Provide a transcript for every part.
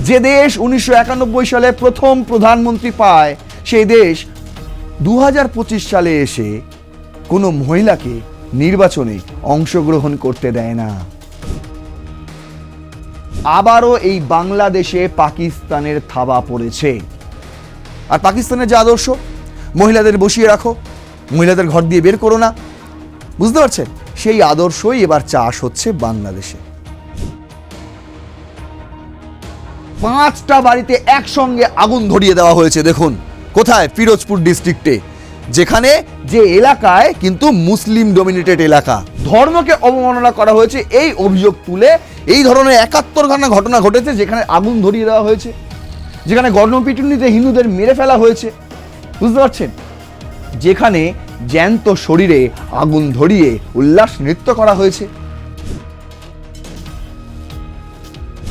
যে দেশ 1991 সালে প্রথম প্রধানমন্ত্রী পায়, সেই দেশ 2025 সালে এসে কোনো মহিলাকে নির্বাচনে অংশগ্রহণ করতে দেয় না। আবারও এই বাংলাদেশে পাকিস্তানের থাবা পড়েছে। আর পাকিস্তানের যে আদর্শ, মহিলাদের বসিয়ে রাখো, মহিলাদের ঘর দিয়ে বের করো না, বুঝতে পারছেন, সেই আদর্শই এবার চাষ হচ্ছে বাংলাদেশে। 5টা বাড়িতে একসঙ্গে আগুন ধরিয়ে দেওয়া হয়েছে। দেখুন কোথায়, পিরোজপুর ডিস্ট্রিক্টে, যেখানে যে এলাকায় কিন্তু মুসলিম ডমিনেটেড এলাকা, ধর্মকে অবমাননা করা হয়েছে এই অভিযোগ তুলে এই ধরনের 71খানা ঘটনা ঘটেছে, যেখানে আগুন ধরিয়ে দেওয়া হয়েছে, যেখানে গণপিটুনিতে হিন্দুদের মেরে ফেলা হয়েছে, বুঝতে পারছেন, যেখানে জ্যান্ত শরীরে আগুন ধরিয়ে উল্লাস নৃত্য করা হয়েছে।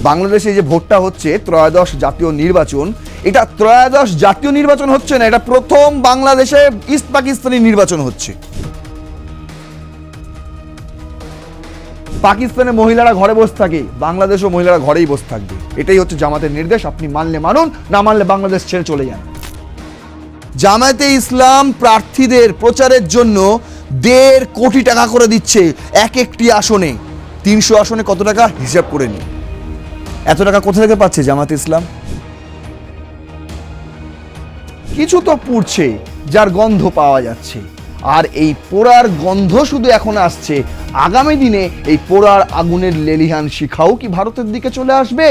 বাংলাদেশে যে ভোটটা হচ্ছে, ত্রয়োদশ জাতীয় নির্বাচন, এটা ত্রয়োদশ জাতীয় নির্বাচন হচ্ছে না, এটা প্রথম বাংলাদেশে ইস্ট পাকিস্তানি নির্বাচন হচ্ছে। পাকিস্তানে মহিলারা ঘরে বসে থাকে, বাংলাদেশও মহিলারা ঘরেই বসে থাকবে। এটাই হচ্ছে জামাতের নির্দেশ। আপনি মানলে মানুন, না মানলে বাংলাদেশ ছেড়ে চলে যান। জামায়াতে ইসলাম প্রার্থীদের প্রচারের জন্য 1.5 কোটি টাকা করে দিচ্ছে এক একটি আসনে। 300 আসনে কত টাকা হিসাব করে নিন। এত টাকা কোথা থেকে পাচ্ছে জামায়াতে ইসলাম? কিছু তো পুড়ছে, যার গন্ধ পাওয়া যাচ্ছে। আর এই পোড়ার গন্ধ শুধু এখন আসছে, আগামী দিনে এই পোড়ার আগুনের লেলিহান শিখাও কি ভারতের দিকে চলে আসবে?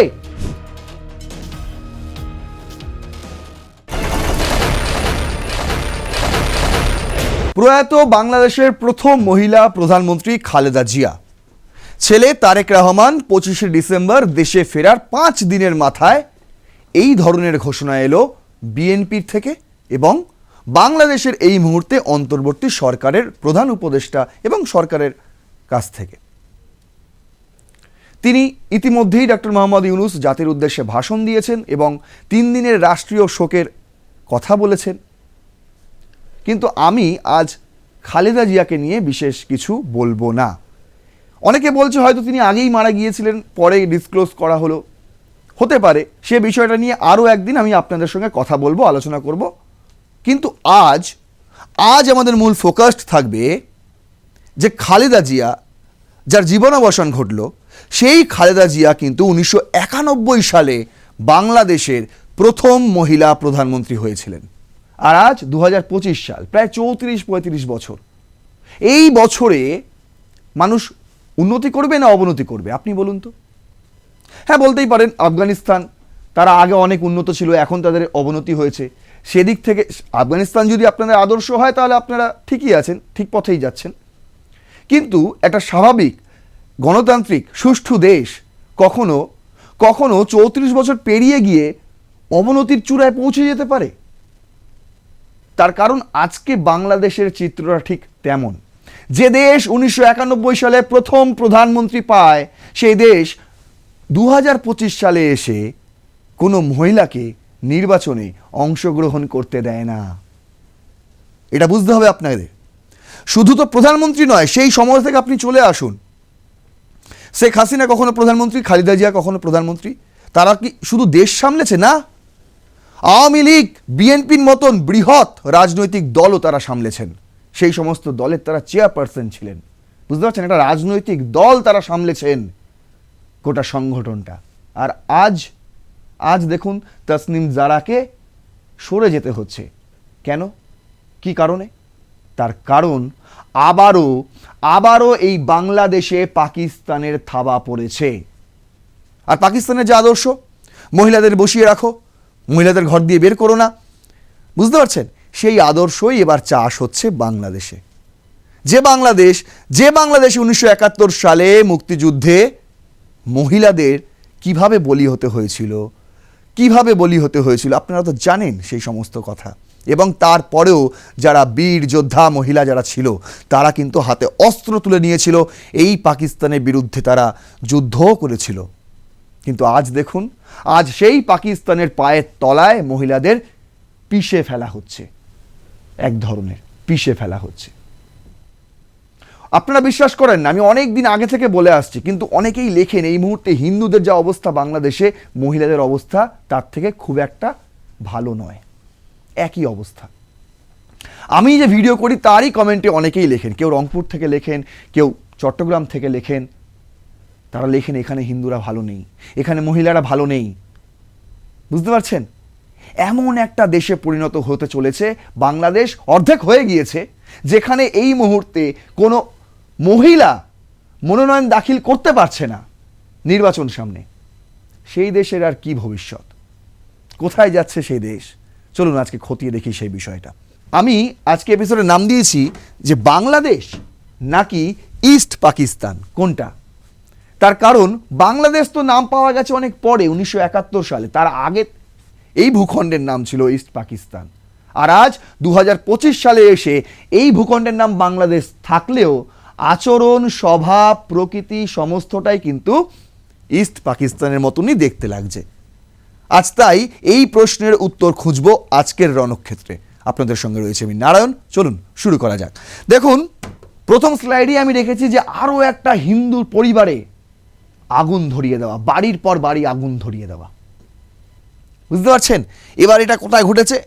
প্রয়াত বাংলাদেশের প্রথম মহিলা প্রধানমন্ত্রী খালেদা জিয়া, ছেলে তারেক রহমান 25শে ডিসেম্বর দেশে ফেরার 5 দিনের মাথায় এই ধরনের ঘোষণা এলো বিএনপির থেকে এবং বাংলাদেশের এই মুহূর্তে অন্তর্বর্তী সরকারের প্রধান উপদেষ্টা এবং সরকারের কাছ থেকে। তিনি ইতিমধ্যেই ডক্টর মোহাম্মদ ইউনূস জাতির উদ্দেশ্যে ভাষণ দিয়েছেন এবং 3 দিনের রাষ্ট্রীয় শোকের কথা বলেছেন। কিন্তু আমি আজ খালেদা জিয়াকে নিয়ে বিশেষ কিছু বলবো না। অনেকে বলছে হয়তো তিনি আগেই মারা গিয়েছিলেন, পরে ডিসক্লোজ করা হলো, হতে পারে। সে বিষয়টা নিয়ে আরও একদিন আমি আপনাদের সঙ্গে কথা বলবো, আলোচনা করব। কিন্তু আজ আমাদের মূল ফোকাসড থাকবে যে খালেদা জিয়া, যার জীবনাবসান ঘটল, সেই খালেদা জিয়া কিন্তু 1991 সালে বাংলাদেশের প্রথম মহিলা প্রধানমন্ত্রী হয়েছিলেন। আর আজ 2025 সাল, প্রায় 34-35 বছর। এই বছরে মানুষ উন্নতি করবে না অবনতি করবে, আপনি বলুন তো? হ্যাঁ, বলতেই পারেন আফগানিস্তান, তারা আগে অনেক উন্নত ছিল, এখন তাদের অবনতি হয়েছে। সেদিক থেকে আফগানিস্তান যদি আপনাদের আদর্শ হয়, তাহলে আপনারা ঠিকই আছেন, ঠিক পথেই যাচ্ছেন। কিন্তু একটা স্বাভাবিক গণতান্ত্রিক সুষ্ঠু দেশ কখনো 34 বছর পেরিয়ে গিয়ে অবনতির চূড়ায় পৌঁছে যেতে পারে? তার কারণ আজকে বাংলাদেশের চিত্রটা ঠিক তেমন। যে দেশ 1991 সালে প্রথম প্রধানমন্ত্রী পায়, সেই দেশ 2025 সালে এসে কোনো মহিলাকে নির্বাচনে অংশগ্রহণ করতে দেয় না। এটা বুঝতে হবে আপনাদের। শুধু তো প্রধানমন্ত্রী নয়, সেই সময় থেকে আপনি চলে আসুন। শেখ হাসিনা কখনো প্রধানমন্ত্রী, খালেদা জিয়া কখনো প্রধানমন্ত্রী। তারা কি শুধু দেশ সামলেছে? না, আওয়ামী লীগ, বিএনপির মতন বৃহৎ রাজনৈতিক দলও তারা সামলেছেন। সেই সমস্ত দলের তারা চেয়ারপারসন ছিলেন, বুঝতে পারছেন? একটা রাজনৈতিক দল তারা সামলেছেন, গোটা সংগঠনটা। আর আজ দেখুন তাসনিম জারাকে সরে যেতে হচ্ছে। কেন? কি কারণে? তার কারণ আবারও এই বাংলাদেশে পাকিস্তানের থাবা পড়েছে। আর পাকিস্তানের যে আদর্শ, মহিলাদের বসিয়ে রাখো, মহিলাদের ঘর দিয়ে বের করো না, বুঝতে পারছেন, সেই আদর্শই এবার চাষ হচ্ছে বাংলাদেশে। যে বাংলাদেশে 1971 সালে মুক্তিযুদ্ধে মহিলাদের কিভাবে বলি হতে হয়েছিল আপনারা তো জানেন সেই সমস্ত কথা। এবং তারপরেও যারা বীর যোদ্ধা মহিলা যারা ছিল, তারা কিন্তু হাতে অস্ত্র তুলে নিয়েছিল, এই পাকিস্তানের বিরুদ্ধে তারা যুদ্ধও করেছিল। কিন্তু আজ দেখুন, আজ সেই পাকিস্তানের পায়ের তলায় মহিলাদের পিষে ফেলা হচ্ছে, এক ধরনের পিষে ফেলা হচ্ছে। আপনারা বিশ্বাস করেন না, আমি অনেক দিন আগে থেকে বলে আসছি, কিন্তু অনেকেই লেখেন এই মুহূর্তে হিন্দুদের যা অবস্থা বাংলাদেশে, মহিলাদের অবস্থা তার থেকে খুব একটা ভালো নয়, একই অবস্থা। আমি যে ভিডিও করি তারই কমেন্টে অনেকেই লেখেন, কেউ রংপুর থেকে লেখেন, কেউ চট্টগ্রাম থেকে লেখেন, তারা লেখেন এখানে হিন্দুরা ভালো নেই, এখানে মহিলারা ভালো নেই। বুঝতে পারছেন, এমন একটা দেশে পরিণত হতে চলেছে বাংলাদেশ, অর্ধেক হয়ে গিয়েছে, যেখানে এই মুহূর্তে কোনো মহিলা মনোনয়ন দাখিল করতে পারছে না নির্বাচন সামনে। সেই দেশের আর কি ভবিষ্যৎ, কোথায় যাচ্ছে সেই দেশ? চলুন আজকে খতিয়ে দেখি সেই বিষয়টা। আমি আজকে এপিসোডের নাম দিয়েছি যে বাংলাদেশ নাকি ইস্ট পাকিস্তান, কোনটা? তার কারণ বাংলাদেশ তো নাম পাওয়া গেছে অনেক পরে, 1971 সালে। তার আগে এই ভূখণ্ডের নাম ছিল ইস্ট পাকিস্তান, আর আজ 2025 সালে এসে এই ভূখণ্ডের নাম বাংলাদেশ থাকলেও আচরণ, স্বভাব, প্রকৃতি সমস্তটাই কিন্তু ইস্ট পাকিস্তানের মতনই দেখতে লাগছে। আজ তাই এই প্রশ্নের উত্তর খুঁজব আজকের রণক্ষেত্রে। আপনাদের সঙ্গে রয়েছে আমি নারায়ণ। চলুন শুরু করা যাক। দেখুন, প্রথম স্লাইডে আমি রেখেছি যে আরও একটা হিন্দু পরিবারে আগুন ধরিয়ে দেওয়া, বাড়ির পর বাড়ি আগুন ধরিয়ে দেওয়া। বুঝতে পারছেন? এবার এটা কোথায় ঘটেছে?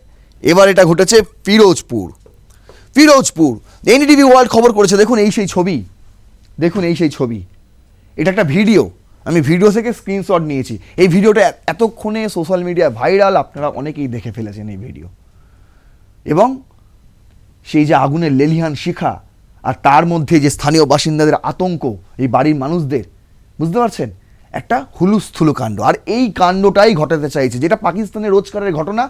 এবার এটা ঘটেছে ফিরোজপুর। ফিরোজপুর এনডিটিভি ওয়ার্ল্ড খবর করেছে। দেখুন এই সেই ছবি, দেখুন এই সেই ছবি। এটা একটা ভিডিও, আমি ভিডিও থেকে স্ক্রিনশট নিয়েছি। এই ভিডিওটা এতক্ষণে সোশ্যাল মিডিয়া ভাইরাল, আপনারা অনেকেই দেখে ফেলেছেন এই ভিডিও। এবং সেই যে আগুনের লেলিহান শিখা, আর তার মধ্যে যে স্থানীয় বাসিন্দাদের আতঙ্ক, এই বাড়ির মানুষদের, বুঝতে পারছেন, একটা হুলুস্থুলু কাণ্ড। আর এই কাণ্ডটাই ঘটাতে চাইছে, যেটা পাকিস্তানের রোজকারের ঘটনা,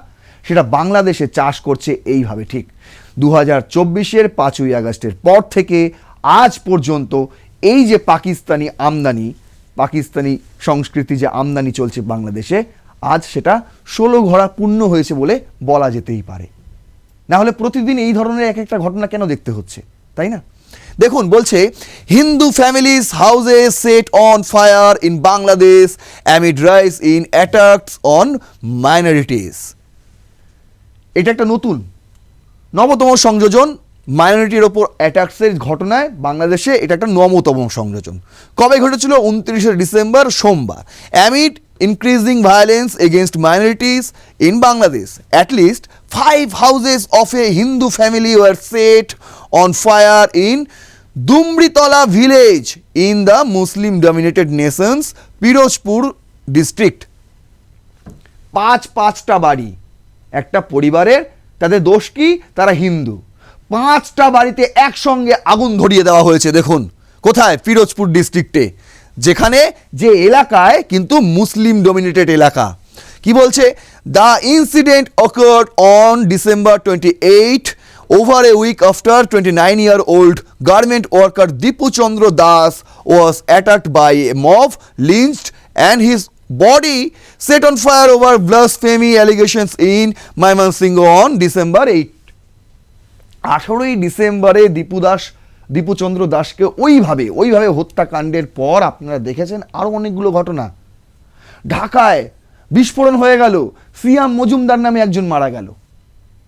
সেটা বাংলাদেশে চাষ করছে এইভাবে। ঠিক 2024-এর 5ই আগস্টের পর থেকে আজ পর্যন্ত এই যে পাকিস্তানি আমদানি, পাকিস্তানি সংস্কৃতি যে আমদানি চলছে বাংলাদেশে, আজ সেটা 16 ঘোড়া পূর্ণ হয়েছে বলে বলা যেতেই পারে। না হলে প্রতিদিন এই ধরনের এক একটা ঘটনা কেন দেখতে হচ্ছে, তাই না? দেখুন, বলছে Hindu families houses set on fire in Bangladesh amid rise in attacks on minorities. এটা একটা নবতম সংযোজন, মাইনরিটির ওপর অ্যাটাকসের ঘটনায় বাংলাদেশে। এটা একটা নবতম সংযোজন। কবে ঘটেছিল? 29শে ডিসেম্বর, সোমবার। Amid increasing violence against minorities in Bangladesh, at least 5 houses of a Hindu family were set on fire in Dumbritola village in the Muslim dominated nation's Pirojpur district. 5টা বাড়ি, একটা পরিবারের, তাদের দোষ কি? তারা হিন্দু। 5টা বাড়িতে একসঙ্গে আগুন ধরিয়ে দেওয়া হয়েছে। দেখুন কোথায়? ফিরোজপুর ডিস্ট্রিক্টে, যেখানে যে এলাকায় কিন্তু মুসলিম ডমিনেটেড এলাকা। কি বলছে? The incident occurred on December 28, over a week after 29-year-old garment worker Dipu Chandra Das was attacked by a mob, lynched, and his body set on fire over blasphemy allegations in Mymensingh on December 8. 18ই ডিসেম্বরে দীপু চন্দ্র দাসকে ওইভাবে হত্যাকাণ্ডের পর আপনারা দেখেছেন আরও অনেকগুলো ঘটনা। ঢাকায় বিস্ফোরণ হয়ে গেল, সিয়াম মজুমদার নামে একজন মারা গেল।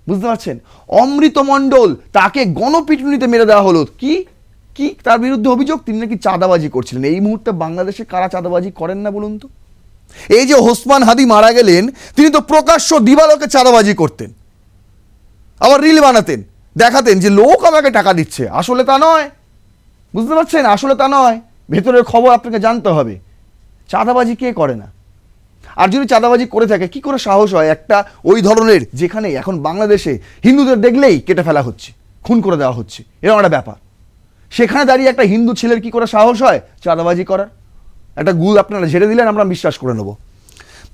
বুঝতে পারছেন? অমৃত মণ্ডল, তাকে গণপিটুনিতে মেরে দেওয়া হলো। কি তার বিরুদ্ধে অভিযোগ? তিনি নাকি চাঁদাবাজি করছিলেন। এই মুহূর্তে বাংলাদেশে কারা চাঁদাবাজি করেন না বলুন তো? এই যে ওসমান হাদি মারা গেলেন, তিনি তো প্রকাশ্য দিবালোকে চাঁদাবাজি করতেন, আবার রিল বানাতেন, দেখাতেন যে লোক আমাকে টাকা দিচ্ছে। আসলে তা নয়। বুঝতে পারছেন? আসলে তা নয়। ভেতরের খবর আপনাকে জানতে হবে। চাঁদাবাজি কে করে না? আর যদি চাঁদাবাজি করে থাকে, কি করে সাহস হয় একটা ওই ধরনের, যেখানে এখন বাংলাদেশে হিন্দুদের দেখলেই কেটে ফেলা হচ্ছে, খুন করে দেওয়া হচ্ছে, এরকম একটা ব্যাপার, সেখানে দাঁড়িয়ে একটা হিন্দু ছেলের কি করে সাহস হয় চাঁদাবাজি করার? একটা গুল আপনারা ঝেড়ে দিলেন, আমরা বিশ্বাস করে নেব।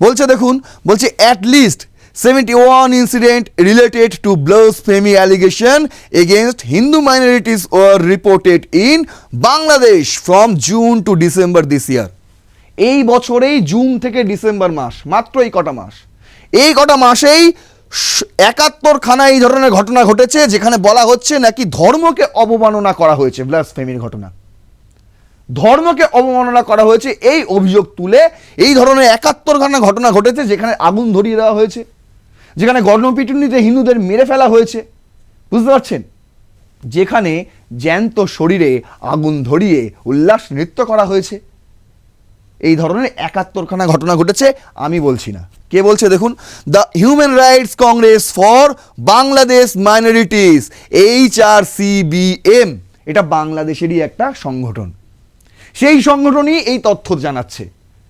বলছে দেখুন, বলছে at least 71 incident related to blasphemy allegation against Hindu minorities were reported in Bangladesh from June to December this year. এই বছরেই জুন থেকে ডিসেম্বর মাস, মাত্র এই কটা মাস, এই কটা মাসেই 71 খানা এই ধরনের ঘটনা ঘটেছে, যেখানে বলা হচ্ছে নাকি ধর্মকে অবমাননা করা হয়েছে। ব্লাসফেমির ঘটনা, ধর্মকে অবমাননা করা হয়েছে, এই অভিযোগ তুলে এই ধরনের 71 খানা ঘটনা ঘটেছে, যেখানে আগুন ধরিয়ে দেওয়া হয়েছে, যেখানে গণপিটুনিতে হিন্দুদের মেরে ফেলা হয়েছে। বুঝতে পারছেন? যেখানে জ্যান্ত শরীরে আগুন ধরিয়ে উল্লাস নৃত্য করা হয়েছে। এই ধরনের 71খানা ঘটনা ঘটেছে, আমি বলছি না। কে বলছে দেখুন, the human rights Congress for Bangladesh minorities, HRCBM, এটা বাংলাদেশেরই একটা সংগঠন। সেই সংগঠনই এই তথ্য জানাচ্ছে।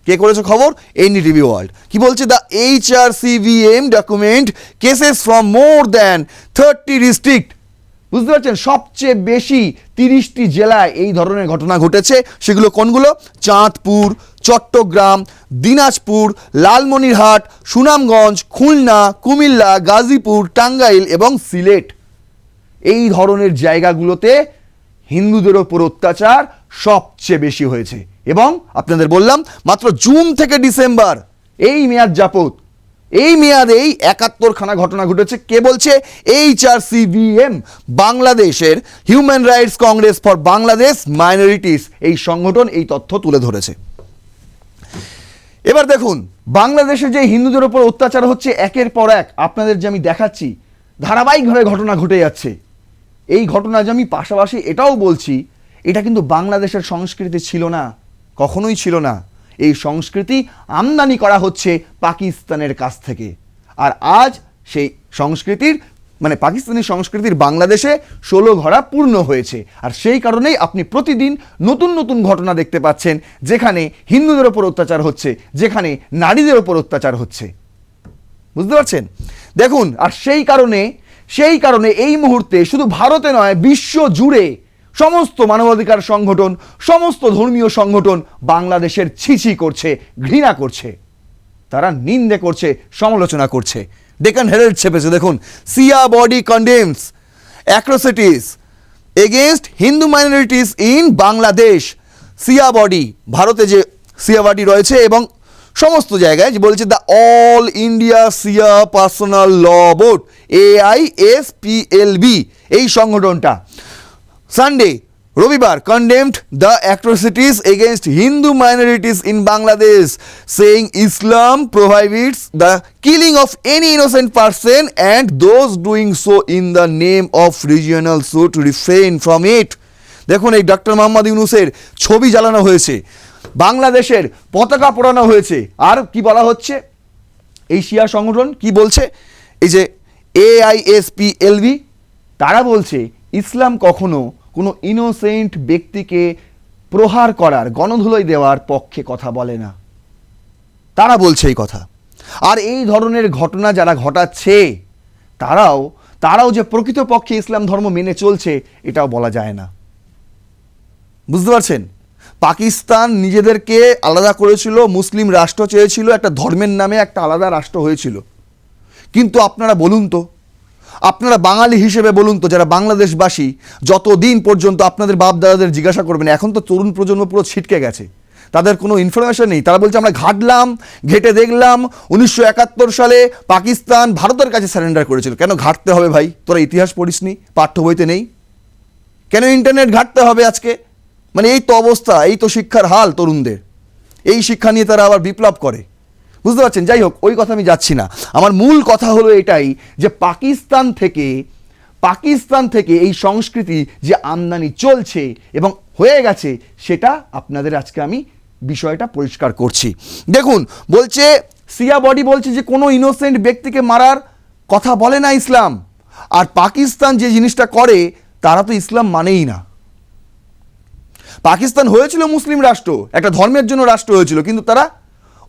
কে করেছে খবর? NDTV world. কি বলছে? The HRCBM document cases from more than 30 district. বুঝতে পারছেন, সবচেয়ে বেশি 30টি জেলায় এই ধরনের ঘটনা ঘটেছে। সেগুলো কোনগুলো? চাঁদপুর, চট্টগ্রাম, দিনাজপুর, লালমনিরহাট, সুনামগঞ্জ, খুলনা, কুমিল্লা, গাজীপুর, টাঙ্গাইল এবং সিলেট। এই ধরনের জায়গাগুলোতে হিন্দুদের ওপর অত্যাচার সবচেয়ে বেশি হয়েছে। এবং আপনাদের বললাম, মাত্র জুন থেকে ডিসেম্বর এই মেয়াদ যাবত, এই মেয়াদেই 71খানা ঘটনা ঘটেছে। কে বলছে? HRCBM, বাংলাদেশের human rights Congress for Bangladesh minorities, এই সংগঠন এই তথ্য তুলে ধরেছে। এবার দেখুন, বাংলাদেশে যে হিন্দুদের ওপর অত্যাচার হচ্ছে একের পর এক, আপনাদের যে আমি দেখাচ্ছি ধারাবাহিকভাবে ঘটনা ঘটে যাচ্ছে। এই ঘটনা যে আমি পাশাপাশি এটাও বলছি, এটা কিন্তু বাংলাদেশের সংস্কৃতি ছিল না, কখনোই ছিল না। এই সংস্কৃতি আমদানি করা হচ্ছে পাকিস্তানের কাছ থেকে। আর আজ সেই সংস্কৃতির মানে পাকিস্তানি সংস্কৃতির বাংলাদেশে 16 ঘরা পূর্ণ হয়েছে। আর সেই কারণেই আপনি প্রতিদিন নতুন নতুন ঘটনা দেখতে পাচ্ছেন, যেখানে হিন্দুদের ওপর অত্যাচার হচ্ছে, যেখানে নারীদের ওপর অত্যাচার হচ্ছে। বুঝতে পারছেন? দেখুন, আর সেই কারণে এই মুহূর্তে শুধু ভারতে নয়, বিশ্ব জুড়ে সমস্ত মানবাধিকার সংগঠন, সমস্ত ধর্মীয় সংগঠন বাংলাদেশের ছিছি করছে, ঘৃণা করছে, তারা নিন্দে করছে, সমালোচনা করছে। ডেকান হেরাল্ড ছেপেছে দেখুন, Shia body condemns atrocities against Hindu minorities in Bangladesh. Shia body, ভারতে যে সিয়া বডি রয়েছে এবং সমস্ত জায়গায়, যে বলছে the all India Shia personal law board, AISPLB, এই সংগঠনটা সানডে, রবিবার, condemned the atrocities against Hindu minorities in Bangladesh, saying Islam prohibits the killing of any innocent person and those doing so in the name of regional should refrain from it. দেখুন, এই doctor Mohammad ইউনূসের ছবি জ্বালানো হয়েছে, বাংলাদেশের পতাকা পোড়ানো হয়েছে। আর কি বলা হচ্ছে? এই শিয়া সংগঠন কি বলছে? এই যে AISPLB, তারা বলছে ইসলাম কখনো কোনো ইনোসেন্ট ব্যক্তিকে প্রহার করার, গণধুলোই দেওয়ার পক্ষে কথা বলে না। তারা বলছে এই কথা। আর এই ধরনের ঘটনা যারা ঘটাচ্ছে, তারাও যে প্রকৃতপক্ষে ইসলাম ধর্ম মেনে চলছে, এটাও বলা যায় না। বুঝতে পারছেন? পাকিস্তান নিজেদেরকে আলাদা করেছিল, মুসলিম রাষ্ট্র চেয়েছিল, একটা ধর্মের নামে একটা আলাদা রাষ্ট্র হয়েছিল। কিন্তু আপনারা বলুন তো, আপনারা বাঙালি হিসেবে বলুন তো, যারা বাংলাদেশবাসী, যতদিন পর্যন্ত আপনাদের বাপ দাদাদের জিজ্ঞাসা করবেন, এখন তো তরুণ প্রজন্ম পুরো ছিটকে গেছে, তাদের কোনো ইনফরমেশন নেই। তারা বলছে আমরা ঘেটে দেখলাম 1971 সালে পাকিস্তান ভারতের কাছে স্যারেন্ডার করেছিল। কেন ঘাটতে হবে ভাই? তোরা ইতিহাস পড়িসনি? পাঠ্য বইতে নেই? কেন ইন্টারনেট ঘাটতে হবে আজকে? মানে এই তো অবস্থা, এই তো শিক্ষার হাল তরুণদের। এই শিক্ষা নিয়ে তারা আবার বিপ্লব করে। বুঝতে পারছেন? যাই হোক, ওই কথা আমি যাচ্ছি না। আমার মূল কথা হলো এটাই, যে পাকিস্তান থেকে এই সংস্কৃতি যে আমদানি চলছে এবং হয়ে গেছে, সেটা আপনাদের আজকে আমি বিষয়টা পরিষ্কার করছি। দেখুন, বলছে সিয়া বডি বলছে যে কোনো ইনোসেন্ট ব্যক্তিকে মারার কথা বলে না ইসলাম। আর পাকিস্তান যে জিনিসটা করে, তারা তো ইসলাম মানেই না। পাকিস্তান হয়েছিল মুসলিম রাষ্ট্র, একটা ধর্মের জন্য রাষ্ট্র হয়েছিল, কিন্তু তারা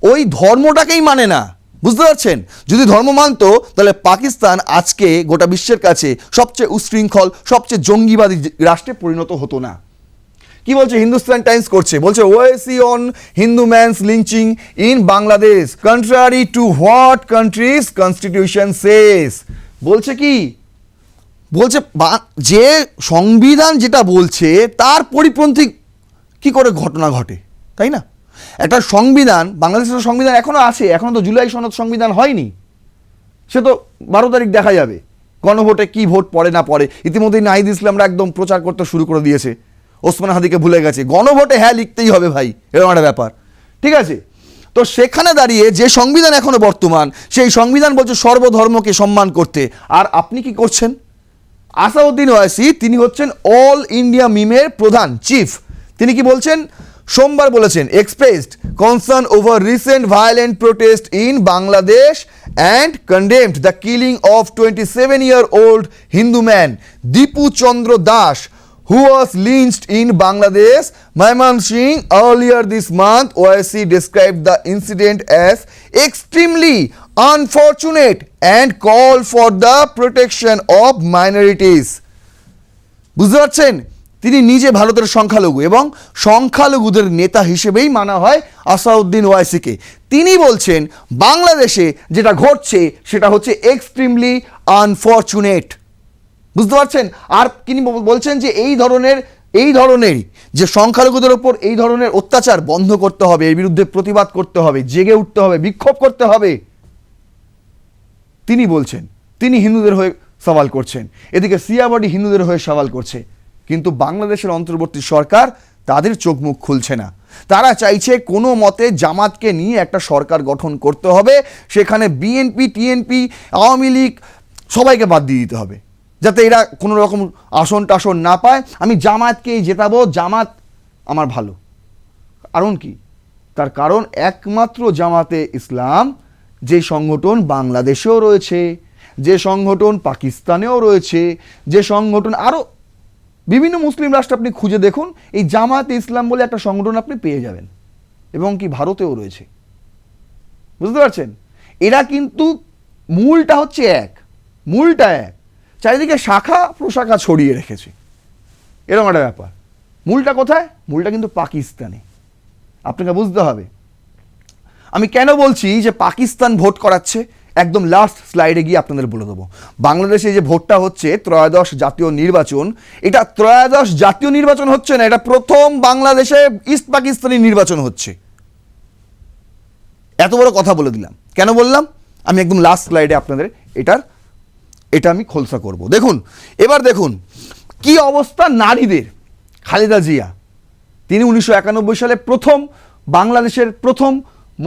ওই ধর্মটাকেই মানে না। বুঝতে পারছেন? যদি ধর্ম মানতো, তাহলে পাকিস্তান আজকে গোটা বিশ্বের কাছে সবচেয়ে উশৃঙ্খল, সবচেয়ে জঙ্গিবাদী রাষ্ট্রে পরিণত হতো না। কি বলছে? হিন্দুস্তান টাইমস করছে, বলছে OIC on Hindu man's lynching in Bangladesh contrary to what country's constitution says. বলছে কি? বলছে যে সংবিধান যেটা বলছে তার পরিপন্থী কি করে ঘটনা ঘটে, তাই না? একটা সংবিধান, বাংলাদেশের সংবিধান এখনো আছে, এখনো তো জুলাই সনদ সংবিধান হয়নি। সে তো 12 তারিখ দেখা যাবে গণভোটে কি ভোট পড়ে না পড়ে। ইতিমধ্যেই নাহিদ ইসলামরা একদম প্রচার করতে শুরু করে দিয়েছে, ওসমান হাদিকে ভুলে গেছে। গণভোটে হ্যাঁ লিখতেই হবে ভাই, এরকম একটা ব্যাপার। ঠিক আছে? তো সেখানে দাঁড়িয়ে যে সংবিধান এখনো বর্তমান, সেই সংবিধান বলছে সর্বধর্মকে সম্মান করতে। আর আপনি কি করছেন? আসাউদ্দিন ওয়াইসি তিনি হচ্ছেন অল ইন্ডিয়া মিমের প্রধান চিফ। তিনি কি বলছেন? সোমবার বলেছেন, expressed concern over recent violent protest in Bangladesh and condemned the killing of 27-year-old Hindu man Dipu Chandra Das who was lynched in Bangladesh, Mymensingh. Earlier this month, OIC described the incident as extremely unfortunate and called for the protection of minorities. বুঝতে পারছেন? তিনি নিজে ভারতের সংখ্যালঘু এবং সংখ্যালঘুদের নেতা হিসেবেই মানা হয় আসাউদ্দিন ওয়াইসিকে। তিনি বলছেন বাংলাদেশে যেটা ঘটছে সেটা হচ্ছে এক্সট্রিমলি আনফরচুনেট। বুঝতে পারছেন? আর তিনি বলছেন যে এই ধরনের যে সংখ্যালঘুদের ওপর এই ধরনের অত্যাচার বন্ধ করতে হবে, এর বিরুদ্ধে প্রতিবাদ করতে হবে, জেগে উঠতে হবে, বিক্ষোভ করতে হবে। তিনি বলছেন, তিনি হিন্দুদের হয়ে সওয়াল করছেন, এদিকে সিয়াবাডি হিন্দুদের হয়ে সওয়াল করছে, কিন্তু বাংলাদেশের অন্তর্বর্তী সরকার তাদের চোখ মুখ খুলছে না। তারা চাইছে কোনো মতে জামাতকে নিয়ে একটা সরকার গঠন করতে হবে, সেখানে বিএনপি, টিএনপি, আওয়ামী লীগ সবাইকে বাদ দিয়ে দিতে হবে, যাতে এরা কোনো রকম আসন টাসন না পায়। আমি জামাতকেই জেতাবো, জামাত আমার ভালো। কারণ কি? তার কারণ একমাত্র জামাতে ইসলাম যে সংগঠন বাংলাদেশেও রয়েছে, যে সংগঠন পাকিস্তানেও রয়েছে, যে সংগঠন আরও বিভিন্ন মুসলিম রাষ্ট্র আপনি খুঁজে দেখুন, এই জামাতে ইসলাম বলে একটা সংগঠন আপনি পেয়ে যাবেন, এবং কি ভারতেও রয়েছে। বুঝতে পারছেন? এরা কিন্তু মূলটা হচ্ছে এক, মূলটা এক, চারিদিকে শাখা প্রশাখা ছড়িয়ে রেখেছে, এরকম একটা ব্যাপার। মূলটা কোথায়? মূলটা কিন্তু পাকিস্তানে। আপনাকে বুঝতে হবে। আমি কেন বলছি যে পাকিস্তান ভোট করাচ্ছে, একদম লাস্ট স্লাইডে গিয়ে আপনাদের বলে দেবো। বাংলাদেশে যে ভোটটা হচ্ছে ত্রয়োদশ জাতীয় নির্বাচন, এটা ত্রয়োদশ জাতীয় নির্বাচন হচ্ছে না, এটা প্রথম বাংলাদেশে ইস্ট পাকিস্তানি নির্বাচন হচ্ছে। এত বড় কথা বলে দিলাম, কেন বললাম? আমি একদম লাস্ট স্লাইডে আপনাদের এটা আমি খোলসা করব। দেখুন, এবার দেখুন কি অবস্থা নারীদের। খালেদা জিয়া তিনি 1991 সালে বাংলাদেশের প্রথম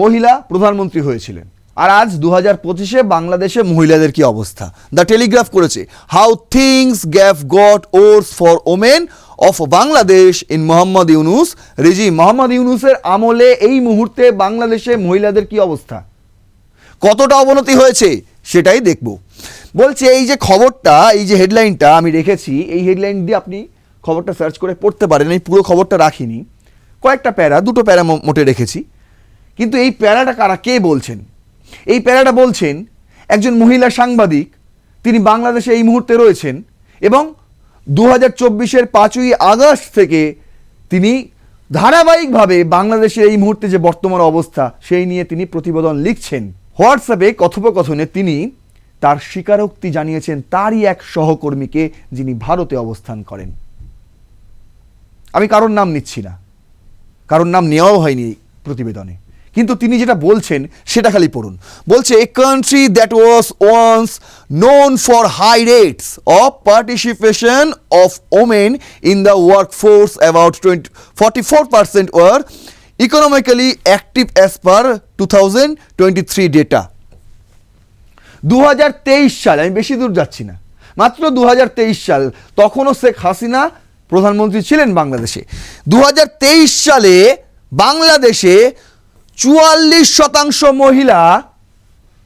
মহিলা প্রধানমন্ত্রী হয়েছিলেন, আর আজ 2025-এ বাংলাদেশে মহিলাদের কি অবস্থা। দ্য টেলিগ্রাফ করেছে, how things have got worse for women of Bangladesh in Mohammad Yunus regime. Mohammad ইউনুসের আমলে এই মুহূর্তে বাংলাদেশে মহিলাদের কি অবস্থা, কতটা অবনতি হয়েছে সেটাই দেখব। বলছে এই যে খবরটা, এই যে হেডলাইনটা আমি রেখেছি, এই হেডলাইন দিয়ে আপনি খবরটা সার্চ করে পড়তে পারেন। এই পুরো খবরটা রাখিনি, কয়েকটা প্যারা, দুটো প্যারা মোটে রেখেছি। কিন্তু এই প্যারাটা কে বলছেন? এই প্যারাটা বলছেন একজন মহিলা সাংবাদিক, তিনি বাংলাদেশে এই মুহূর্তে রয়েছেন এবং 2024-এর 5ই আগস্ট থেকে তিনি ধারাবাহিকভাবে বাংলাদেশের এই মুহূর্তে যে বর্তমান অবস্থা সেই নিয়ে তিনি প্রতিবেদন লিখছেন। হোয়াটসঅ্যাপে কথোপকথনে তিনি তার স্বীকারোক্তি জানিয়েছেন তারই এক সহকর্মীকে, যিনি ভারতে অবস্থান করেন। আমি কারোর নাম নিচ্ছি না, কারোর নাম নেওয়াও হয়নি প্রতিবেদনে, কিন্তু তিনি যেটা বলছেন সেটা খালি পড়ুন। বলছে, a country that was once known for high rates of participation of women in the workforce, about 44% were economically active as per 2023 data. 2023 সাল, আমি বেশি দূর যাচ্ছি না, মাত্র 2023 সাল, তখনও শেখ হাসিনা প্রধানমন্ত্রী ছিলেন বাংলাদেশে। 2023 সালে বাংলাদেশে 44% মহিলা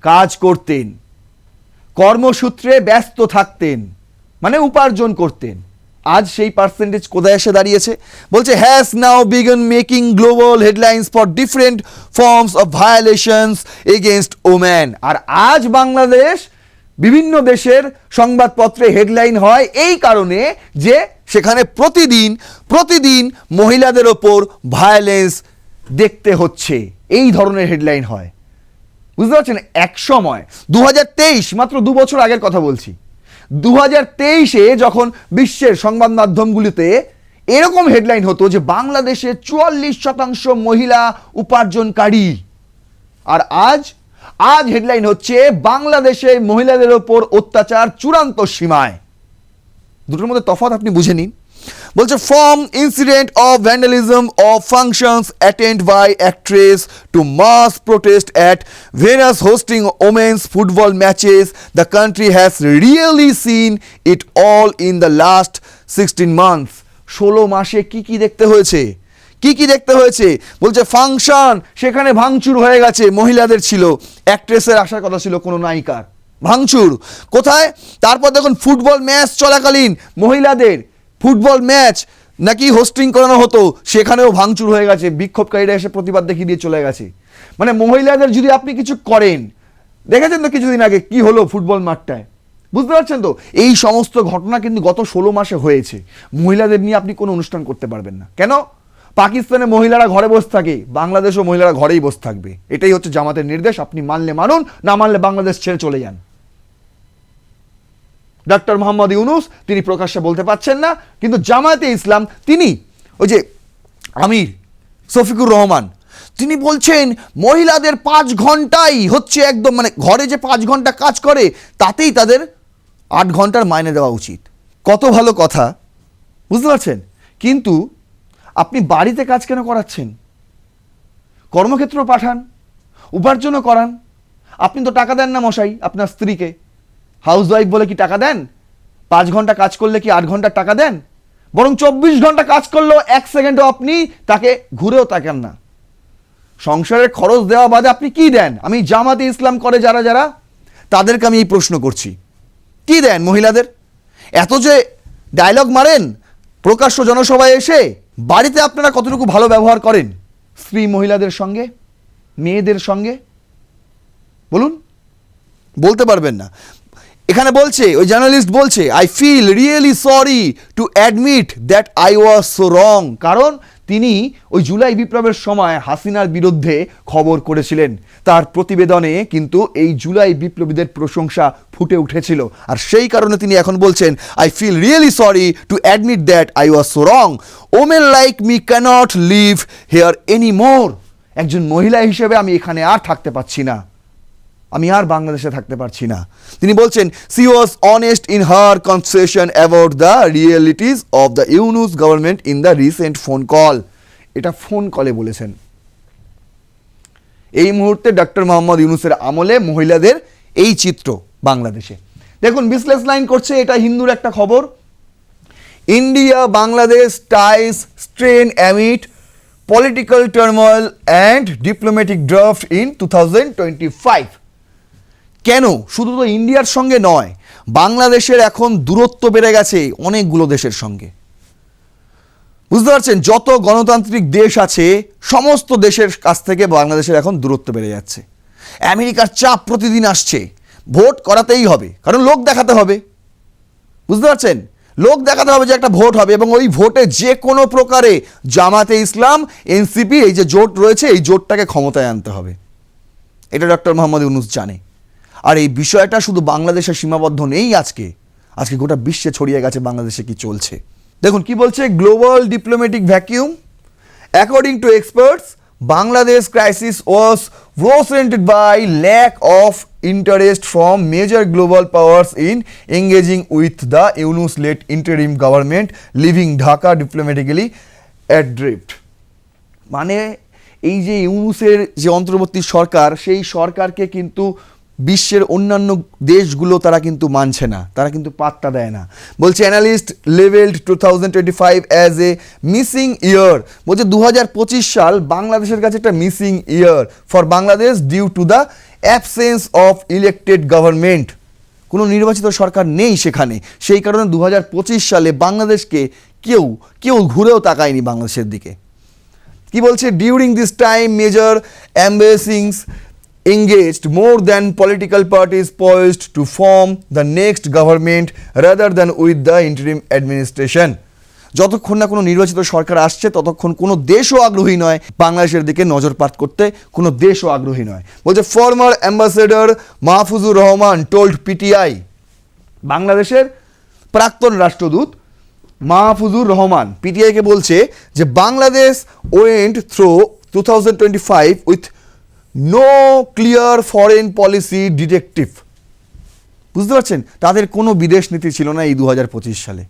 কাজ করতেন, কর্মসূত্রে ব্যস্ত থাকতেন, মানে উপার্জন করতেন। আজ সেই পার্সেন্টেজ কোথায় এসে দাঁড়িয়েছে? বলছে, has now begun making global headlines for different forms of violations against woman. আর আজ বাংলাদেশ বিভিন্ন দেশের সংবাদপত্রে হেডলাইন হয় এই কারণে যে সেখানে প্রতিদিন মহিলাদের ওপর ভায়োলেন্স দেখতে হচ্ছে, এই ধরনের হেডলাইন হয়। বুঝতে পারছেন? এক সময় 2023, মাত্র 2 বছর আগের কথা বলছি, 2023-এ যখন বিশ্বের সংবাদ মাধ্যমগুলিতে এরকম হেডলাইন হতো যে বাংলাদেশে 44% মহিলা উপার্জনকারী, আর আজ হেডলাইন হচ্ছে বাংলাদেশে মহিলাদের ওপর অত্যাচার চূড়ান্ত সীমায়। দুটোর মধ্যে তফাৎ আপনি বুঝে নিন। বলছে from incident of vandalism of functions attend by actress to mass protest at venues hosting women's football matches the country has really seen it all in the last 16 months. 16 মাসে কি দেখতে হয়েছে, কি দেখতে হয়েছে? বলছে ফাংশন, সেখানে ভাঙচুর হয়ে গেছে, মহিলাদের ছিল, অ্যাক্ট্রেসের আসার কথা ছিল, কোনো নায়িকার, ভাঙচুর কোথায়? তারপর দেখুন ফুটবল ম্যাচ চলাকালীন মহিলাদের ফুটবল ম্যাচ নাকি হোস্টিং করানো হতো, সেখানেও ভাঙচুর হয়ে গেছে, বিক্ষোভকারীরা এসে প্রতিবাদ দেখিয়ে দিয়ে চলে গেছে। মানে মহিলাদের যদি আপনি কিছু করেন, দেখেছেন তো কিছুদিন আগে কি হলো ফুটবল মাঠটায়, বুঝতে পারছেন তো? এই সমস্ত ঘটনা কিন্তু গত 16 মাসে হয়েছে। মহিলাদের নিয়ে আপনি কোনো অনুষ্ঠান করতে পারবেন না। কেন? পাকিস্তানে মহিলারা ঘরে বসে থাকে, বাংলাদেশও মহিলারা ঘরেই বসে থাকবে। এটাই হচ্ছে জামাতের নির্দেশ। আপনি মানলে মানুন, না মানলে বাংলাদেশ ছেড়ে চলে যান। ডক্টর মোহাম্মদ ইউনূস তিনি প্রকাশ্যে বলতে পারছেন না, কিন্তু জামায়াতে ইসলাম তিনি ওই যে আমির শফিকুর রহমান তিনি বলছেন মহিলাদের 5 ঘন্টাই হচ্ছে একদম, মানে ঘরে যে 5 ঘন্টা কাজ করে তাতেই তাদের 8 ঘন্টার মাইনে দেওয়া উচিত। কত ভালো কথা, বুঝতে পারছেন? কিন্তু আপনি বাড়িতে কাজ কেন করাচ্ছেন? কর্মক্ষেত্র পাঠান, উপার্জনও করান। আপনি তো টাকা দেন না মশাই আপনার স্ত্রীকে, হাউসওয়াইফ বলে কি টাকা দেন? 5 ঘন্টা কাজ করলে কি 8 ঘন্টা টাকা দেন? বরং 24 ঘন্টা কাজ করলেও 1 সেকেন্ডও আপনি তাকে ঘুরেও তাকান না। সংসারের খরচ দেওয়া বাদে আপনি কি দেন? আমি জামাতে ইসলাম করে যারা তাদেরকে আমি এই প্রশ্ন করছি, কি দেন মহিলাদের? এত যে ডায়লগ মারেন প্রকাশ্য জনসভায় এসে, বাড়িতে আপনারা কতটুকু ভালো ব্যবহার করেন স্ত্রী মহিলাদের সঙ্গে, মেয়েদের সঙ্গে? বলুন, বলতে পারবেন না। এখানে বলছে, ওই জার্নালিস্ট বলছে, I feel really sorry to admit that I was so wrong. কারণ তিনি ওই জুলাই বিপ্লবের সময় হাসিনার বিরুদ্ধে খবর করেছিলেন। তার প্রতিবেদনে কিন্তু এই জুলাই বিপ্লবীদের প্রশংসা ফুটে উঠেছিল, আর সেই কারণে তিনি এখন বলছেন I feel really sorry to admit that I was so wrong. Women like me can't live here any more. একজন মহিলা হিসেবে আমি এখানে আর থাকতে পারছি না, আমি আর বাংলাদেশে থাকতে পারছি না। তিনি বলছেন she was honest in her conversation about the realities of the Yunus government in the recent phone call. এটা ফোন কলে বলেছেন। এই মুহূর্তে ডক্টর মোহাম্মদ ইউনূসের আমলে মহিলাদের এই চিত্র বাংলাদেশে। দেখুন বিজনেস লাইন করছে, এটা হিন্দুর একটা খবর। India Bangladesh ties strain amid political turmoil and diplomatic draft in 2025। কেন? শুধু তো ইন্ডিয়ার সঙ্গে নয়, বাংলাদেশের এখন দূরত্ব বেড়ে গেছে অনেকগুলো দেশের সঙ্গে, বুঝতে পারছেন? যত গণতান্ত্রিক দেশ আছে সমস্ত দেশের কাছ থেকে বাংলাদেশের এখন দূরত্ব বেড়ে যাচ্ছে। আমেরিকার চাপ প্রতিদিন আসছে, ভোট করাতেই হবে, কারণ লোক দেখাতে হবে, বুঝতে পারছেন? লোক দেখাতে হবে যে একটা ভোট হবে, এবং ওই ভোটে যে কোনো প্রকারে জামাতে ইসলাম, এনসিপি, এই যে জোট রয়েছে এই জোটটাকে ক্ষমতায় আনতে হবে। এটা ডক্টর মোহাম্মদ ইউনূস জানে। আর এই বিষয়টা শুধু বাংলাদেশে সীমাবদ্ধ নেই, আজকে গোটা বিশ্বে ছড়িয়ে গেছে বাংলাদেশে কি চলছে। দেখুন কি বলছে global diplomatic vacuum. According to experts Bangladesh crisis was worsened by lack of interest from major global powers in engaging with the Yunus-led interim government, leaving Dhaka diplomatically adrift. মানে এই যে ইউনূসের যে অন্তর্বর্তী সরকার, সেই সরকারকে কিন্তু বিশ্বের অন্যান্য দেশগুলো তারা কিন্তু মানছে না, তারা কিন্তু পাত্তা দেয় না। বলছে analyst levelled 2025 as a missing year. বলছে 2025 সাল বাংলাদেশের কাছে একটা missing year for Bangladesh due to the absence of elected government. কোনো নির্বাচিত সরকার নেই সেখানে, সেই কারণে 2025 সালে বাংলাদেশকে কেউ ঘুরেও তাকায়নি বাংলাদেশের দিকে। কি বলছে? During this time major embassies engaged more than political parties poised to form the next government rather than with the interim administration. যতক্ষণ না কোনো নির্বাচিত সরকার আসছে ততক্ষণ কোনো দেশও আগ্রহী নয় বাংলাদেশের দিকে নজরপাত করতে, কোনো দেশও আগ্রহী নয়। বলছে former ambassador Mahfuzur Rahman told PTI. বাংলাদেশের প্রাক্তন রাষ্ট্রদূত মাহফুজুর রহমান পিটিআইকে বলছে যে Bangladesh went through 2025 with no clear foreign policy detective. বুঝতে পারছেন? তাদের কোনো বিদেশ নীতি ছিল না এই 2025 সালে,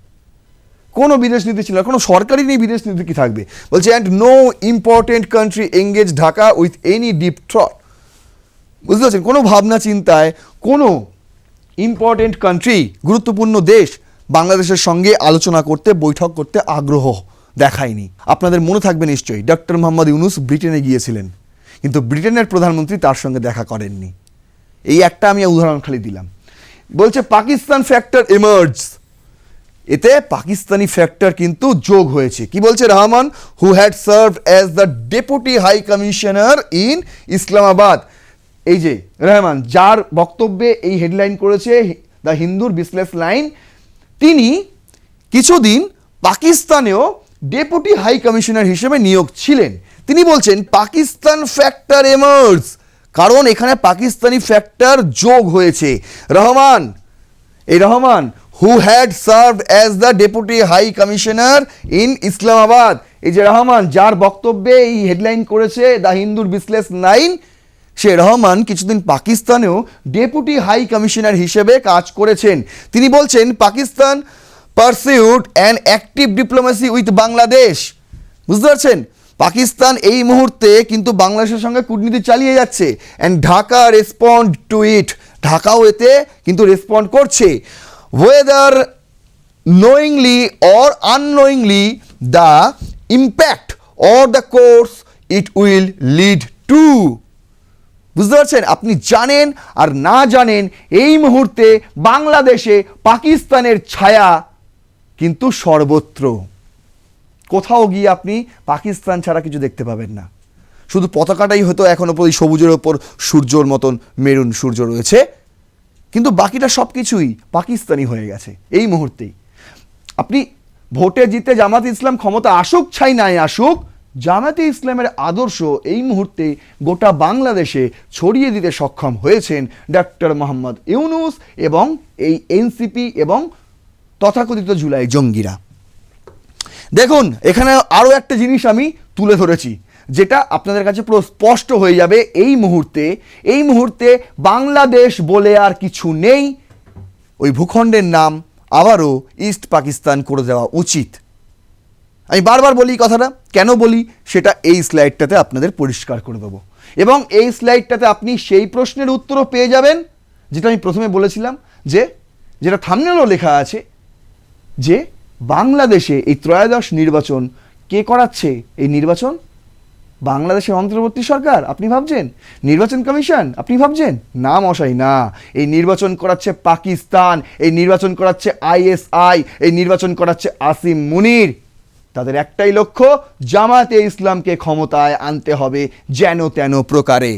কোনো বিদেশ নীতি ছিল না, কোনো সরকারি নেই, বিদেশ নীতি কি থাকবে? বলছে and no important country engage Dhaka with any deep throat. বুঝতে পারছেন, কোনো ভাবনা চিন্তায় কোনো ইম্পর্টেন্ট কান্ট্রি, গুরুত্বপূর্ণ দেশ বাংলাদেশের সঙ্গে আলোচনা করতে, বৈঠক করতে আগ্রহ দেখায়নি। আপনাদের মনে থাকবে নিশ্চয়ই, ডক্টর মোহাম্মদ ইউনূস ব্রিটেনে গিয়েছিলেন, কিন্তু ব্রিটেনের প্রধানমন্ত্রী তার সঙ্গে দেখা করেননি। এই একটা আমি উদাহরণ খালি দিলাম। বলছে পাকিস্তান ফ্যাক্টর এমার্জ, এতে পাকিস্তানি ফ্যাক্টর কিন্তু যোগ হয়েছে। কি বলছে Rahman, who had serve as the deputy high commissioner in Islamabad. এই যে রহমান, যার বক্তব্যে এই হেডলাইন করেছে দ্য হিন্দুর বিজনেস লাইন, তিনি কিছুদিন পাকিস্তানেও ডেপুটি হাই কমিশনার হিসেবে নিয়োগ ছিলেন। তিনি বলছেন পাকিস্তান ফ্যাক্টর এমার্জ, কারণ এখানে পাকিস্তানি ফ্যাক্টর যোগ হয়েছে। রহমান, এই Rahman who had serve as the deputy high commissioner in Islamabad, এই যে রহমান যার বক্তব্যে এই হেডলাইন করেছে দ্য হিন্দুর বিজনেস লাইন, সে রহমান কিছুদিন পাকিস্তানেও ডেপুটি হাই কমিশনার হিসেবে কাজ করেছেন। তিনি বলছেন Pakistan pursued an active diplomacy with Bangladesh. বুঝতে পারছেন, পাকিস্তান এই মুহূর্তে কিন্তু বাংলাদেশের সঙ্গে কূটনীতি চালিয়ে যাচ্ছে, অ্যান্ড ঢাকা রেসপন্ড টু ইট, ঢাকাও এতে কিন্তু রেসপন্ড করছে। Weather knowingly or unknowingly the impact or the course it will lead to. বুঝতে পারছেন, আপনি জানেন আর না জানেন, এই মুহূর্তে বাংলাদেশে পাকিস্তানের ছায়া কিন্তু সর্বত্র। কোথাও গিয়ে আপনি পাকিস্তান ছাড়া কিছু দেখতে পাবেন না, শুধু পতাকাটাই হয়তো এখনো পর্যন্ত সবুজের ওপর সূর্যর মতন মেরুন সূর্য রয়েছে, কিন্তু বাকিটা সব কিছুই পাকিস্তানি হয়ে গেছে এই মুহূর্তেই। আপনি ভোটে জিতে জামাতে ইসলাম ক্ষমতা আসুক ছাই নাই আসুক, জামাতে ইসলামের আদর্শ এই মুহূর্তে গোটা বাংলাদেশে ছড়িয়ে দিতে সক্ষম হয়েছেন ডক্টর মোহাম্মদ ইউনূস এবং এই এনসিপি এবং তথাকথিত জুলাই জঙ্গিরা। দেখুন, এখানে আরও একটা জিনিস আমি তুলে ধরেছি, যেটা আপনাদের কাছে পুরো স্পষ্ট হয়ে যাবে। এই মুহূর্তে বাংলাদেশ বলে আর কিছু নেই, ওই ভূখণ্ডের নাম আবারও ইস্ট পাকিস্তান করে দেওয়া উচিত। আমি বারবার বলি কথাটা, কেন বলি সেটা এই স্লাইডটাতে আপনাদের পরিষ্কার করে দেবো, এবং এই স্লাইডটাতে আপনি সেই প্রশ্নের উত্তরও পেয়ে যাবেন যেটা আমি প্রথমে বলেছিলাম, যেটা থাম্বনেলও লেখা আছে, যে বাংলাদেশে এই ত্রয়োদশ নির্বাচন কে করাচ্ছে? এই নির্বাচন বাংলাদেশের অন্তর্বর্তী সরকার আপনি ভাবছেন, নির্বাচন কমিশন আপনি ভাবছেন? না মশাই, না। এই নির্বাচন করাচ্ছে পাকিস্তান, এই নির্বাচন করাচ্ছে আইএসআই, এই নির্বাচন করাচ্ছে আসিম মুনির। তাদের একটাই লক্ষ্য, জামাতে ইসলামকে ক্ষমতায় আনতে হবে যেন তেন প্রকারে।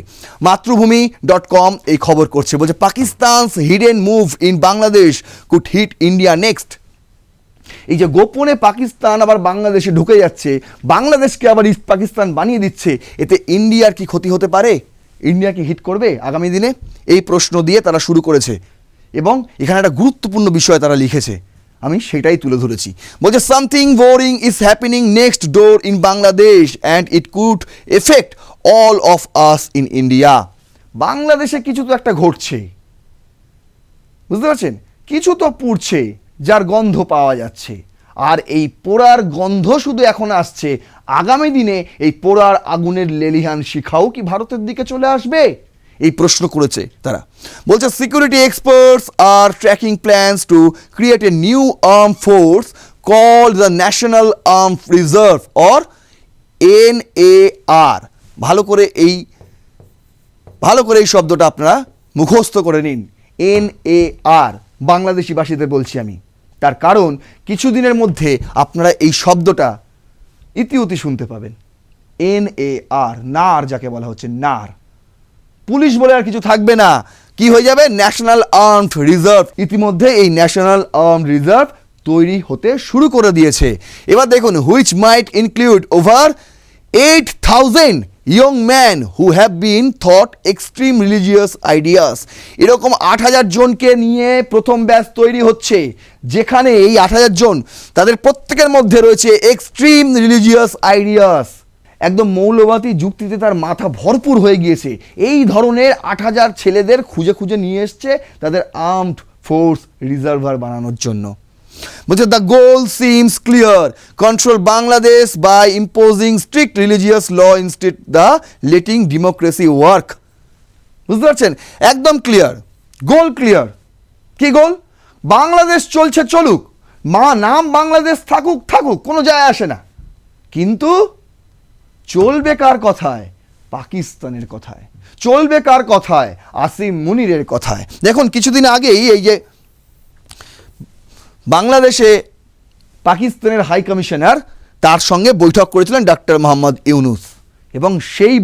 মাতৃভূমি.com এই খবর করছে, বলছে Pakistan's hidden move in Bangladesh could hit India next. এই যে গোপনে পাকিস্তান আবার বাংলাদেশে ঢুকে যাচ্ছে, বাংলাদেশকে আবার ইস্ট পাকিস্তান বানিয়ে দিচ্ছে, এতে ইন্ডিয়ার কি ক্ষতি হতে পারে? ইন্ডিয়া কি হিট করবে আগামী দিনে? এই প্রশ্ন দিয়ে তারা শুরু করেছে, এবং এখানে একটা গুরুত্বপূর্ণ বিষয় তারা লিখেছে, আমি সেটাই তুলে ধরেছি। বলছে something boring is happening next door in Bangladesh and it could effect all of us in India. বাংলাদেশে কিছু তো একটা ঘটছে, বুঝতে পারছেন, কিছু তো পুড়ছে যার গন্ধ পাওয়া যাচ্ছে, আর এই পোড়ার গন্ধ শুধু এখন আসছে, আগামী দিনে এই পোড়ার আগুনের লেলিহান শিখাও কি ভারতের দিকে চলে আসবে? এই প্রশ্ন করেছে তারা। বলছে security experts are tracking plans to create a new arm force called the national arm reserve or NAR। ভালো করে এই শব্দটা আপনারা মুখস্থ করে নিন, NAR। বাংলাদেশি ভাষীদের বলছি আমি, তার কারণ কিছুদিনের মধ্যে আপনারা এই শব্দটা ইতিউতি শুনতে পাবেন। NAR, নার যাকে বলা হচ্ছে, নার। পুলিশ বলে আর কিছু থাকবে না, কি হয়ে যাবে? National armed reserve. ইতিমধ্যে এই ন্যাশনাল আর্মড রিজার্ভ তৈরি হতে শুরু করে দিয়েছে। এবার দেখুন, which might include over 8,000 young man who have been thought extreme religious ideas. এরকম 8,000 জনকে নিয়ে প্রথম ব্যাচ তৈরি হচ্ছে, যেখানে এই 8,000 জন, তাদের প্রত্যেকের মধ্যে রয়েছে এক্সট্রিম রিলিজিয়াস আইডিয়াস। একদম মৌলবাদী যুক্তিতে তার মাথা ভরপুর হয়ে গিয়েছে। এই ধরনের 8,000 ছেলেদের খুঁজে খুঁজে নিয়ে এসছে তাদের আর্মড ফোর্স রিজার্ভার বানানোর জন্য। বলছে the goal seems clear, control Bangladesh by imposing strict religious law instead the letting democracy work. বুঝতে পারছেন, একদম ক্লিয়ার, গোল ক্লিয়ার। কি গোল? বাংলাদেশ চলছে চলুক, নাম বাংলাদেশ থাকুক থাকুক, কোনো যায় আসে না, কিন্তু চলবে কার কথায়? পাকিস্তানের কথায়। চলবে কার কথায়? আসিম মুনিরের কথায়। দেখুন কিছুদিন আগেই এই যে বাংলাদেশে পাকিস্তানের হাই কমিশনার, তার সঙ্গে বৈঠক করেছিলেন ডক্টর মোহাম্মদ ইউনূস, এবং সেই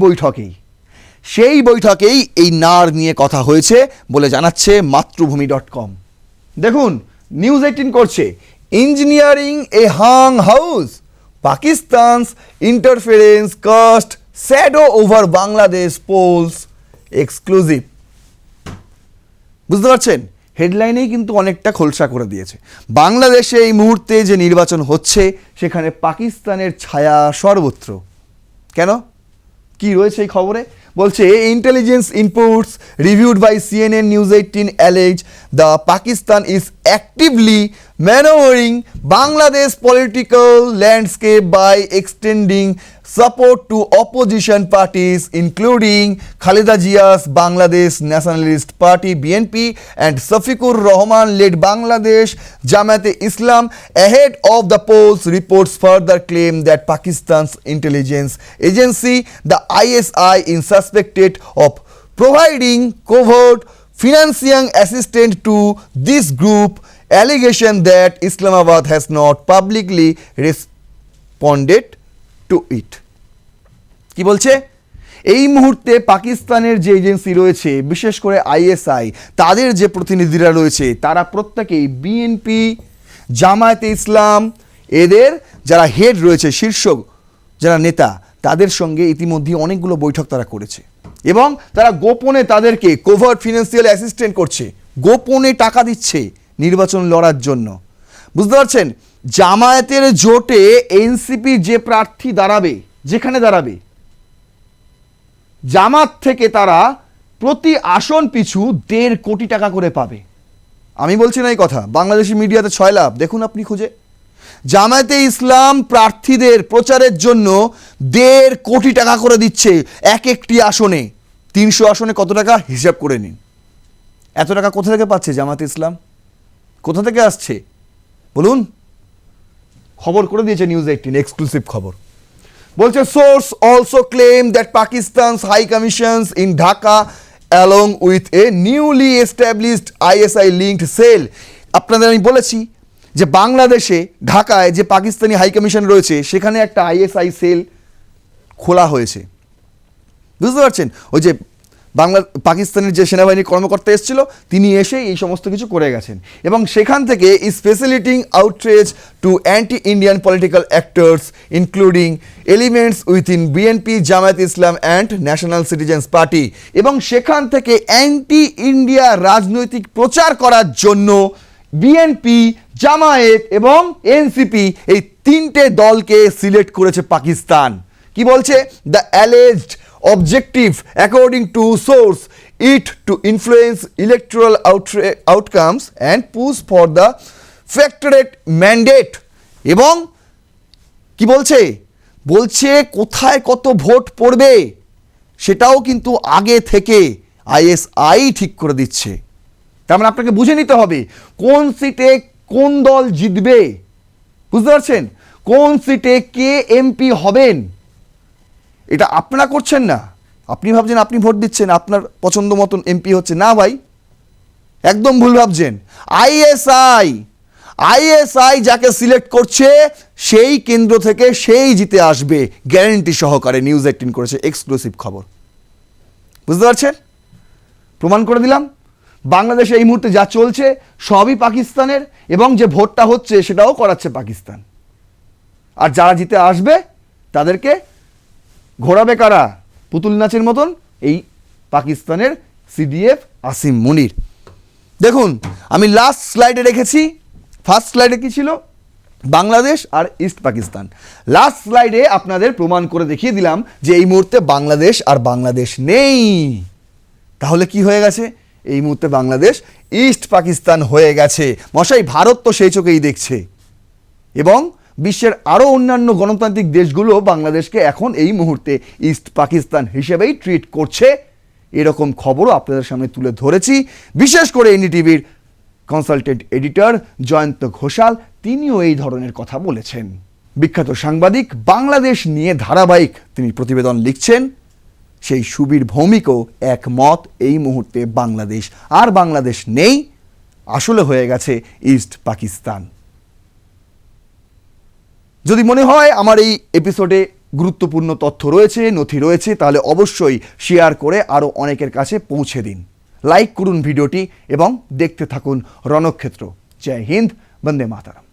বৈঠকেই এই নার নিয়ে কথা হয়েছে বলে জানাচ্ছে মাতৃভূমি.com। দেখুন নিউজ 18 করছে, engineering a hung house, Pakistan's interference cast shadow over Bangladesh polls exclusive. বুঝতে পারছেন, হেডলাইনেই কিন্তু অনেকটা খোলসা করে দিয়েছে। বাংলাদেশে এই মুহূর্তে যে নির্বাচন হচ্ছে সেখানে পাকিস্তানের ছায়া সর্বত্র। কেন? কি রয়েছে এই খবরে? বলছে intelligence inputs reviewed by CNN News 18 allege the Pakistan is actively maneuvering Bangladesh political landscape by extending support to opposition parties including Khaleda Zia's Bangladesh Nationalist Party BNP and Safiqur Rahman-led Bangladesh Jamaat-e-Islam ahead of the polls. Reports further claim that Pakistan's intelligence agency, the ISI, is suspected of providing covert financial assistance to this group, allegation that Islamabad has not publicly responded to it. কি বলছে? এই মুহূর্তে পাকিস্তানের যে agency রয়েছে, বিশেষ করে ISI, তাদের যে প্রতিনিধিরা রয়েছে তারা প্রত্যেকেই বিএনপি, জামায়াতে ইসলাম, এদের যারা হেড রয়েছে, শীর্ষ যারা নেতা, তাদের সঙ্গে ইতিমধ্যে অনেকগুলো বৈঠক তারা করেছে, এবং তারা গোপনে তাদেরকে কোভার্ট ফিনান্সিয়াল অ্যাসিস্ট্যান্ট করছে, গোপনে টাকা দিচ্ছে নির্বাচন লড়ার জন্য। বুঝতে পারছেন, জামায়াতের জোটে এনসিপি যে প্রার্থী দাঁড়াবে, যেখানে দাঁড়াবে, জামাত থেকে তারা প্রতি আসন পিছু 1.5 কোটি টাকা করে পাবে। আমি বলছি না এই কথা, বাংলাদেশি মিডিয়াতে 6 লাভ, দেখুন আপনি খুঁজে। জামায়াতে ইসলাম প্রার্থীদের প্রচারের জন্য 1.5 কোটি টাকা করে দিচ্ছে এক একটি আসনে। 300 আসনে কত টাকা হিসাব করে নিন। এত টাকা কোথা থেকে পাচ্ছে জামায়াতে ইসলাম? কোথা থেকে আসছে বলুন? খবর করে দিয়েছে নিউজ 18, এক্সক্লুসিভ খবর। বলছে source also claim that Pakistan's high commissions in Dhaka along with a newly established ISI linked cell. আপনাদের আমি বলেছি যে বাংলাদেশে ঢাকায় যে পাকিস্তানি হাই কমিশন রয়েছে সেখানে একটা ISI সেল খোলা হয়েছে। বুঝতে পারছেন, ওই যে পাকিস্তানের যে সেনাবাহিনীর কর্মকর্তা এসেছিল, তিনি এসে এই সমস্ত কিছু করে গেছেন, এবং সেখান থেকে is facilitating outreach to anti Indian political actors including elements within BNP, Jamaat Islam and National Citizens Party, এবং সেখান থেকে অ্যান্টি ইন্ডিয়া রাজনৈতিক প্রচার করার জন্য বিএনপি, জামায়াত এবং এনসিপি এই 3টে দলকে সিলেক্ট করেছে পাকিস্তান। কি বলছে? The alleged objective according to source it to influence electoral outcomes and push for the factorate mandate। এবং কি বলছে? বলছে কোথায় কত ভোট পড়বে সেটাও কিন্তু আগে থেকে ISI ঠিক করে দিচ্ছে। তার মানে আপনাকে বুঝে নিতে হবে কোন সিটে কোন দল জিতবে। বুঝতে পারছেন, কোন সিটে কে এমপি হবেন, এটা আপনারা করছেন না। আপনি ভাবছেন আপনি ভোট দিচ্ছেন, আপনার পছন্দ মতন এমপি হচ্ছে না, ভাই একদম ভুল ভাবছেন। ISI যাকে সিলেক্ট করছে সেই কেন্দ্র থেকে সেই জিতে আসবে গ্যারান্টি সহকারে। নিউজ 18 করেছে, এক্সক্লুসিভ খবর। বুঝতে পারছেন, প্রমাণ করে দিলাম। বাংলাদেশে এই মুহূর্তে যা চলছে সবই পাকিস্তানের, এবং যে ভোটটা হচ্ছে সেটাও করাচ্ছে পাকিস্তান। আর যারা জিতে আসবে তাদেরকে ঘোরাবে কারা? পুতুল নাচের মতন এই পাকিস্তানের CDF আসিম মুনির। দেখুন আমি লাস্ট স্লাইডে রেখেছি, ফার্স্ট স্লাইডে কি ছিল? বাংলাদেশ আর ইস্ট পাকিস্তান। লাস্ট স্লাইডে আপনাদের প্রমাণ করে দেখিয়ে দিলাম যে এই মুহূর্তে বাংলাদেশ আর বাংলাদেশ নেই। তাহলে কি হয়ে গেছে? এই মুহূর্তে বাংলাদেশ ইস্ট পাকিস্তান হয়ে গেছে। মশাই, ভারত তো সেই চোখেই দেখছে এবং বিশ্বের আরও অন্যান্য গণতান্ত্রিক দেশগুলো বাংলাদেশকে এখন এই মুহূর্তে ইস্ট পাকিস্তান হিসেবেই ট্রিট করছে। এরকম খবরও আপনাদের সামনে তুলে ধরেছি। বিশেষ করে এনডিটিভির কনসালটেন্ট এডিটর জয়ন্ত ঘোষাল তিনিও এই ধরনের কথা বলেছেন। বিখ্যাত সাংবাদিক, বাংলাদেশ নিয়ে ধারাবাহিক তিনি প্রতিবেদন লিখছেন। সেই সুবীর ভৌমিকও একমত, এই মুহূর্তে বাংলাদেশ আর বাংলাদেশ নেই, আসলে হয়ে গেছে ইস্ট পাকিস্তান। যদি মনে হয় আমার এই এপিসোডে গুরুত্বপূর্ণ তথ্য রয়েছে, নথি রয়েছে, তাহলে অবশ্যই শেয়ার করে আরও অনেকের কাছে পৌঁছে দিন। লাইক করুন ভিডিওটি এবং দেখতে থাকুন রণক্ষেত্র। জয় হিন্দ, বন্দে মাতরম।